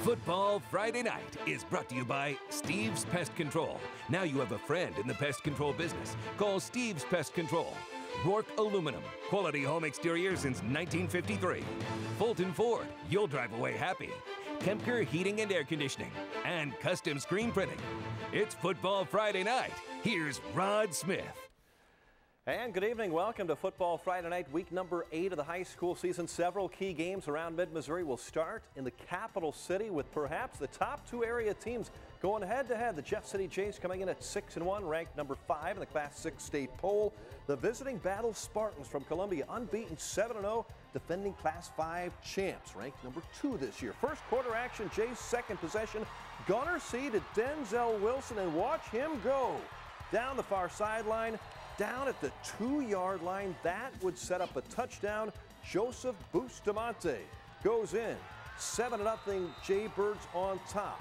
Football Friday Night is brought to you by Steve's Pest Control. Now you have a friend in the pest control business. Call Steve's Pest Control. Rourke Aluminum, quality home exterior since 1953. Fulton Ford, you'll drive away happy. Kempker Heating and Air Conditioning. And Custom Screen Printing. It's Football Friday Night. Here's Rod Smith. And good evening. Welcome to Football Friday Night, week number 8 of the high school season. Several key games around mid-Missouri will start in the capital city with perhaps the top two area teams going head-to-head. The Jeff City Jays coming in at 6-1, ranked number 5 in the Class 6 state poll. The visiting Battle Spartans from Columbia, unbeaten 7-0, defending Class 5 champs, ranked number 2 this year. First quarter action, Jays' second possession. Gunner C to Denzel Wilson, and watch him go down the far sideline. Down at the 2-yard line, that would set up a touchdown. Joseph Bustamante goes in. 7-0 Jaybirds on top.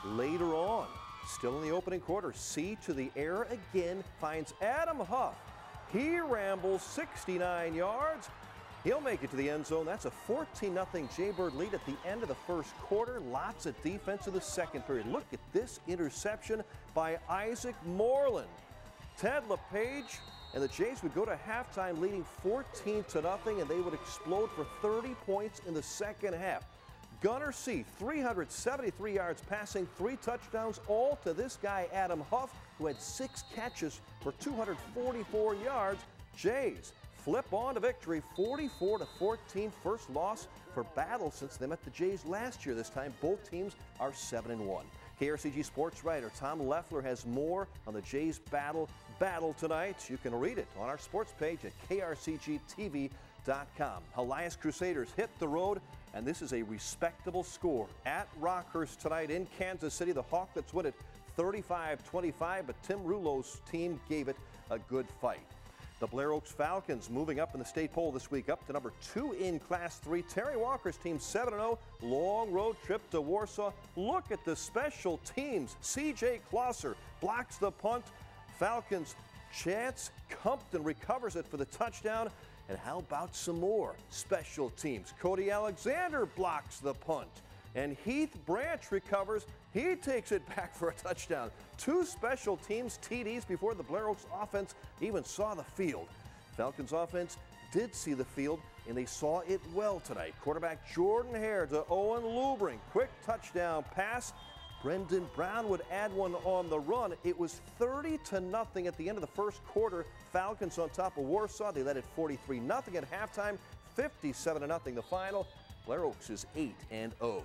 Later on, still in the opening quarter, C to the air again, finds Adam Huff. He rambles 69 yards. He'll make it to the end zone. That's a 14-0 Jaybird lead at the end of the first quarter. Lots of defense in the second period. Look at this interception by Isaac Moreland. Ted LePage, and the Jays would go to halftime leading 14-0, and they would explode for 30 points in the second half. Gunner C, 373 yards passing, 3 touchdowns, all to this guy, Adam Huff, who had 6 catches for 244 yards. Jays flip on to victory, 44-14, first loss for Battle since they met the Jays last year. This time, both teams are 7-1. KRCG sports writer Tom Leffler has more on the Jays battle tonight. You can read it on our sports page at krcgtv.com. Elias Crusaders hit the road, and this is a respectable score at Rockhurst tonight in Kansas City. The Hawklets win it 35-25, but Tim Rulo's team gave it a good fight. The Blair Oaks Falcons moving up in the state poll this week, up to number 2 in Class 3. Terry Walker's team 7-0, long road trip to Warsaw. Look at the special teams. C.J. Klosser blocks the punt. Falcons chance. Compton recovers it for the touchdown. And how about some more special teams? Cody Alexander blocks the punt. And Heath Branch recovers. He takes it back for a touchdown. 2 special teams TDs before the Blair Oaks offense even saw the field. Falcons offense did see the field, and they saw it well tonight. Quarterback Jordan Hare to Owen Lubring. Quick touchdown pass. Brendan Brown would add one on the run. It was 30-0 at the end of the first quarter. Falcons on top of Warsaw. They led it 43-0 at halftime. 57-0 the final. Blair Oaks is 8-0.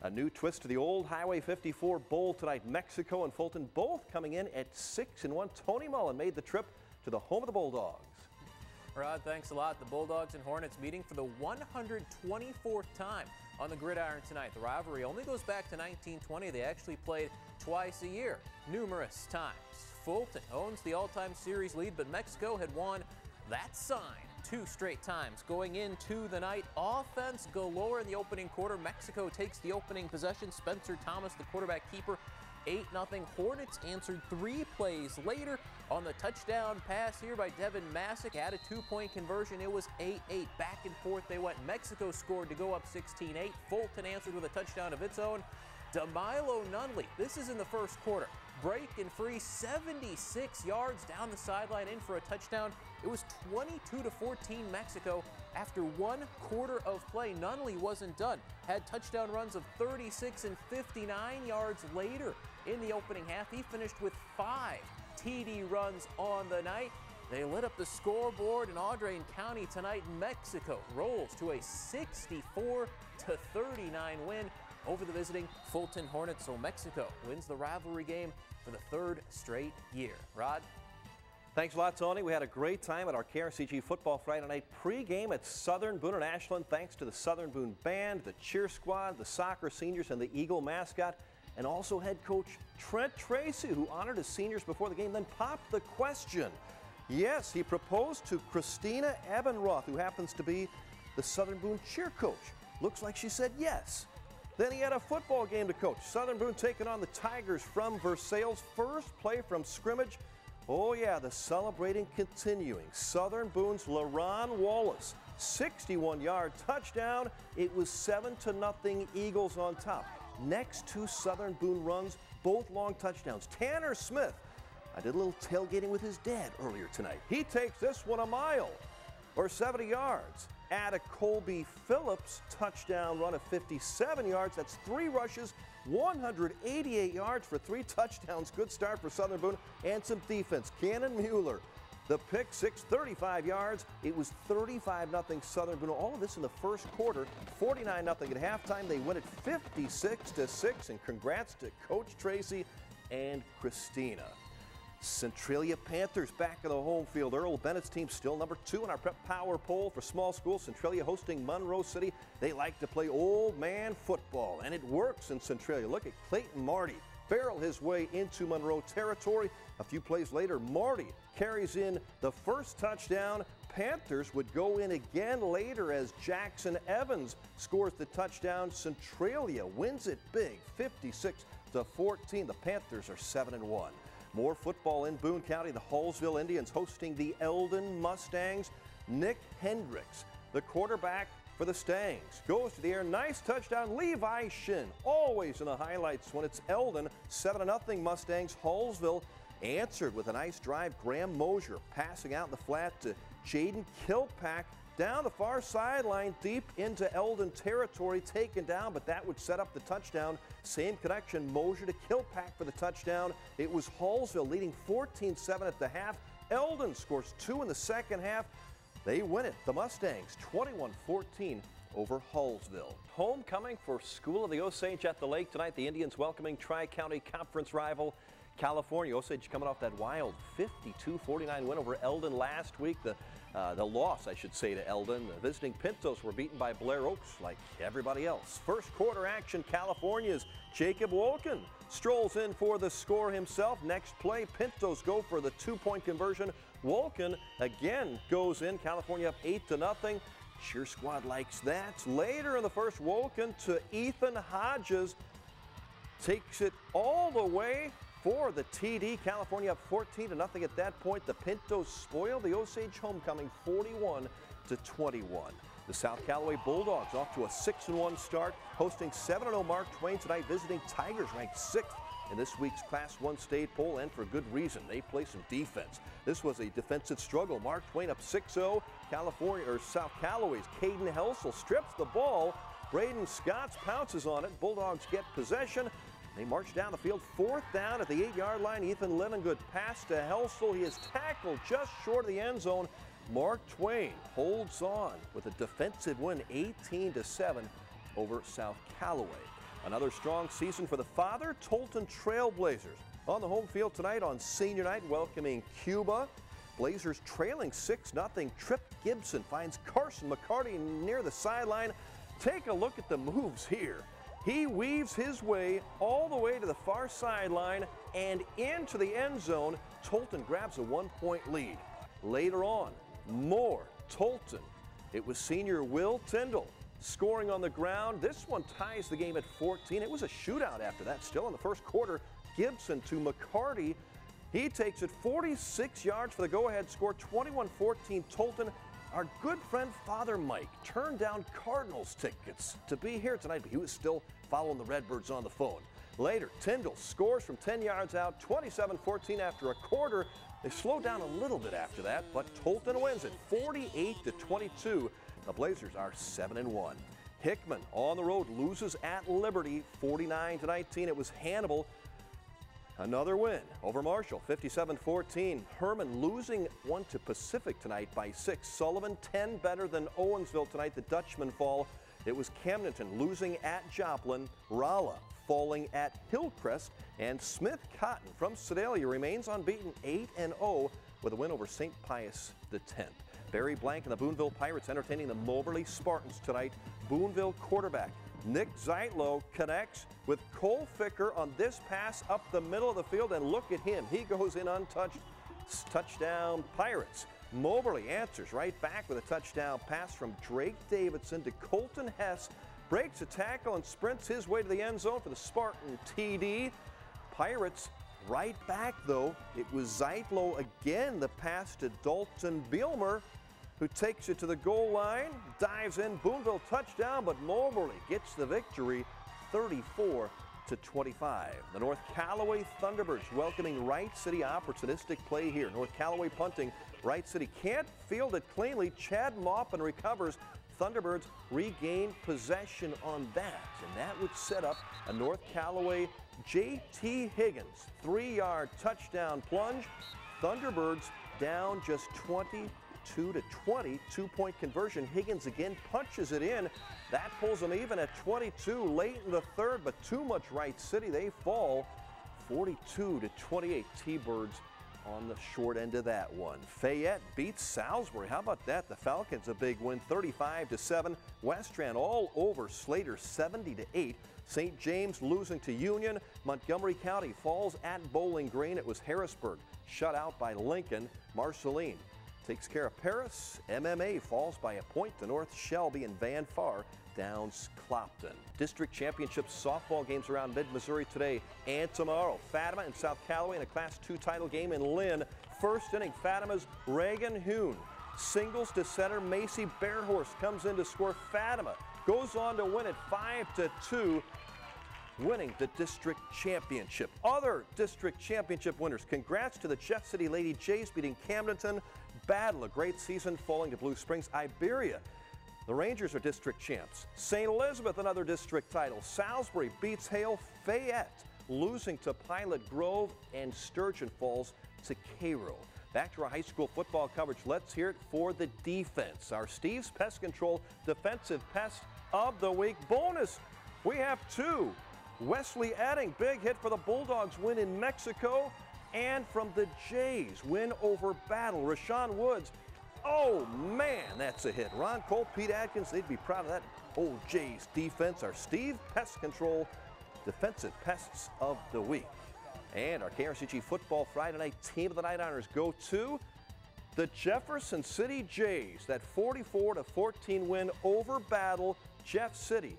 A new twist to the old Highway 54 Bowl tonight. Mexico and Fulton both coming in at 6-1. Tony Mullen made the trip to the home of the Bulldogs. Rod, thanks a lot. The Bulldogs and Hornets meeting for the 124th time on the gridiron tonight. The rivalry only goes back to 1920. They actually played twice a year, numerous times. Fulton owns the all-time series lead, but Mexico had won that sign 2 straight times. Going into the night, offense galore in the opening quarter. Mexico takes the opening possession. Spencer Thomas, the quarterback keeper, 8-0. Hornets answered 3 plays later on the touchdown pass here by Devin Masick. Had a 2-point conversion. It was 8-8. Back and forth they went. Mexico scored to go up 16-8. Fulton answered with a touchdown of its own. DeMilo Nunley, this is in the first quarter. Breaking free, 76 yards down the sideline, in for a touchdown. It was 22-14 Mexico after 1 quarter of play. Nunley wasn't done. Had touchdown runs of 36 and 59 yards later in the opening half. He finished with 5 TD runs on the night. They lit up the scoreboard in Audrain County tonight. Mexico rolls to a 64-39 win over the visiting Fulton Hornets. So Mexico wins the rivalry game for the 3rd straight year. Rod? Thanks a lot, Tony. We had a great time at our KRCG Football Friday Night pregame at Southern Boone and Ashland. Thanks to the Southern Boone Band, the cheer squad, the soccer seniors, and the Eagle mascot, and also head coach Trent Tracy, who honored his seniors before the game, then popped the question. Yes, he proposed to Christina Ebenroth, who happens to be the Southern Boone cheer coach. Looks like she said yes. Then he had a football game to coach. Southern Boone taking on the Tigers from Versailles. First play from scrimmage. Oh yeah, the celebrating continuing. Southern Boone's LaRon Wallace, 61-yard touchdown. It was 7-0 Eagles on top. next two Southern Boone runs, both long touchdowns. Tanner Smith, I did a little tailgating with his dad earlier tonight. He takes this one a mile or 70 yards. Add a Colby Phillips touchdown run of 57 yards. That's 3 rushes, 188 yards for 3 touchdowns. Good start for Southern Boone and some defense. Cannon Mueller, the pick six, 35 yards. It was 35-0 Southern Boone. All of this in the first quarter, 49-0 at halftime. They win it 56-6, and congrats to Coach Tracy and Christina. Centralia Panthers back in the home field. Earl Bennett's team still number 2 in our prep power poll for small schools. Centralia hosting Monroe City. They like to play old man football, and it works in Centralia. Look at Clayton Marty barrel his way into Monroe territory. A few plays later, Marty carries in the first touchdown. Panthers would go in again later as Jackson Evans scores the touchdown. Centralia wins it big, 56-14. The Panthers are 7-1. More football in Boone County. The Hallsville Indians hosting the Eldon Mustangs. Nick Hendricks, the quarterback for the Stangs, goes to the air. Nice touchdown. Levi Shin, always in the highlights when it's Eldon. 7-0 Mustangs. Hallsville answered with a nice drive. Graham Mosier passing out in the flat to Jaden Kilpack. Down the far sideline, deep into Eldon territory, taken down, but that would set up the touchdown. Same connection, Mosier to Kilpack for the touchdown. It was Hallsville leading 14-7 at the half. Eldon scores 2 in the second half. They win it, the Mustangs, 21-14 over Hallsville. Homecoming for School of the Osage at the Lake tonight. The Indians welcoming Tri-County Conference rival California. Osage coming off that wild 52-49 win over Eldon last week. The loss, I should say, to Eldon. The visiting Pintos were beaten by Blair Oaks like everybody else. First quarter action, California's Jacob Wolken strolls in for the score himself. Next play, Pintos go for the 2-point conversion. Wolken again goes in. California up 8-0. Cheer squad likes that. Later in the first, Wolken to Ethan Hodges takes it all the way for the TD. California up 14-0 at that point. The Pintos spoil the Osage homecoming 41-21. The South Callaway Bulldogs off to a 6-1 start, hosting 7-0 Mark Twain tonight, visiting Tigers ranked 6th in this week's Class 1 state poll, and for good reason. They play some defense. This was a defensive struggle. Mark Twain up 6-0. South Callaway's Caden Helsel strips the ball. Braden Scotts pounces on it. Bulldogs get possession. They march down the field, 4th down at the 8-yard line. Ethan Livingood pass to Helsel. He is tackled just short of the end zone. Mark Twain holds on with a defensive win, 18-7 over South Callaway. Another strong season for the Father Tolton Trailblazers. On the home field tonight on senior night, welcoming Cuba. Blazers trailing 6-0. Trip Gibson finds Carson McCarty near the sideline. Take a look at the moves here. He weaves his way all the way to the far sideline and into the end zone. Tolton grabs a 1-point lead. Later on, more Tolton. It was senior Will Tyndall scoring on the ground. This one ties the game at 14. It was a shootout after that. Still in the first quarter, Gibson to McCarty. He takes it 46 yards for the go-ahead score, 21-14 Tolton. Our good friend Father Mike turned down Cardinals tickets to be here tonight, but he was still following the Redbirds on the phone. Later, Tyndall scores from 10 yards out, 27-14 after a quarter. They slowed down a little bit after that, but Tolton wins it 48-22. The Blazers are 7-1. Hickman on the road loses at Liberty 49-19. It was Hannibal. Another win over Marshall, 57-14. Herman losing one to Pacific tonight by 6. Sullivan 10 better than Owensville tonight. The Dutchmen fall. It was Camdenton losing at Joplin. Rolla falling at Hillcrest. And Smith Cotton from Sedalia remains unbeaten, 8-0 with a win over St. Pius X. Barry Blank and the Boonville Pirates entertaining the Moberly Spartans tonight. Boonville quarterback Nick Zeitlow connects with Cole Ficker on this pass up the middle of the field, and look at him. He goes in untouched. Touchdown Pirates. Moberly answers right back with a touchdown pass from Drake Davidson to Colton Hess. Breaks a tackle and sprints his way to the end zone for the Spartan TD. Pirates right back, though. It was Zeitlow again, the pass to Dalton Bielmer, who takes it to the goal line, dives in, Boonville touchdown, but Moberly gets the victory 34-25. The North Callaway Thunderbirds welcoming Wright City. Opportunistic play here. North Callaway punting. Wright City can't field it cleanly. Chad Maupin recovers. Thunderbirds regain possession on that, and that would set up a North Callaway J.T. Higgins 3-yard touchdown plunge. Thunderbirds down just 22-20, 2-point conversion. Higgins again punches it in. That pulls them even at 22 late in the third, but too much Wright City. They fall 42-28. T-Birds on the short end of that one. Fayette beats Salisbury. How about that? The Falcons a big win, 35-7. Westran all over Slater, 70-8. St. James losing to Union. Montgomery County falls at Bowling Green. It was Harrisburg shut out by Lincoln. Marceline takes care of Paris. MMA falls by a point to North Shelby, and Van Far downs Clopton. District championship softball games around mid-Missouri today and tomorrow. Fatima and South Callaway in a Class II title game in Lynn. First inning, Fatima's Reagan Hoon singles to center. Macy Bearhorse comes in to score. Fatima goes on to win it 5-2, winning the district championship. Other district championship winners, congrats to the Jeff City Lady Jays beating Camdenton. Battle, a great season, falling to Blue Springs. Iberia, the Rangers are district champs. St. Elizabeth, another district title. Salisbury beats Hale. Fayette losing to Pilot Grove, and Sturgeon falls to Cairo. Back to our high school football coverage. Let's hear it for the defense. Our Steve's Pest Control Defensive Pest of the Week. Bonus, we have two. Wesley Edding, big hit for the Bulldogs, win in Mexico. And from the Jays, win over Battle. Rashawn Woods, oh man, that's a hit. Ron Cole, Pete Atkins, they'd be proud of that old Jays defense. Our Steve Pest Control Defensive Pests of the Week. And our KRCG Football Friday Night Team of the Night honors go to the Jefferson City Jays. That 44-14 win over Battle. Jeff City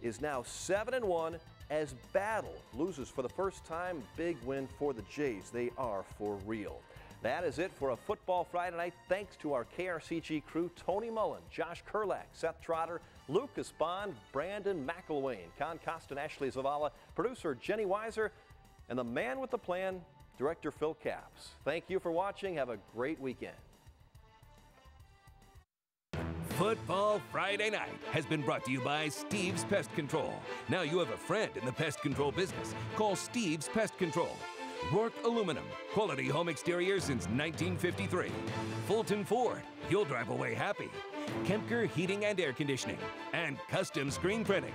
is now 7-1 as Battle loses for the first time. Big win for the Jays. They are for real. That is it for a Football Friday Night. Thanks to our KRCG crew, Tony Mullen, Josh Kurlak, Seth Trotter, Lucas Bond, Brandon McElwain, Con Costa, and Ashley Zavala, producer Jenny Weiser, and the man with the plan, Director Phil Capps. Thank you for watching. Have a great weekend. Football Friday Night has been brought to you by Steve's Pest Control. Now you have a friend in the pest control business. Call Steve's Pest Control. Rourke Aluminum, quality home exterior since 1953. Fulton Ford, you'll drive away happy. Kempker Heating and Air Conditioning, and Custom Screen Printing.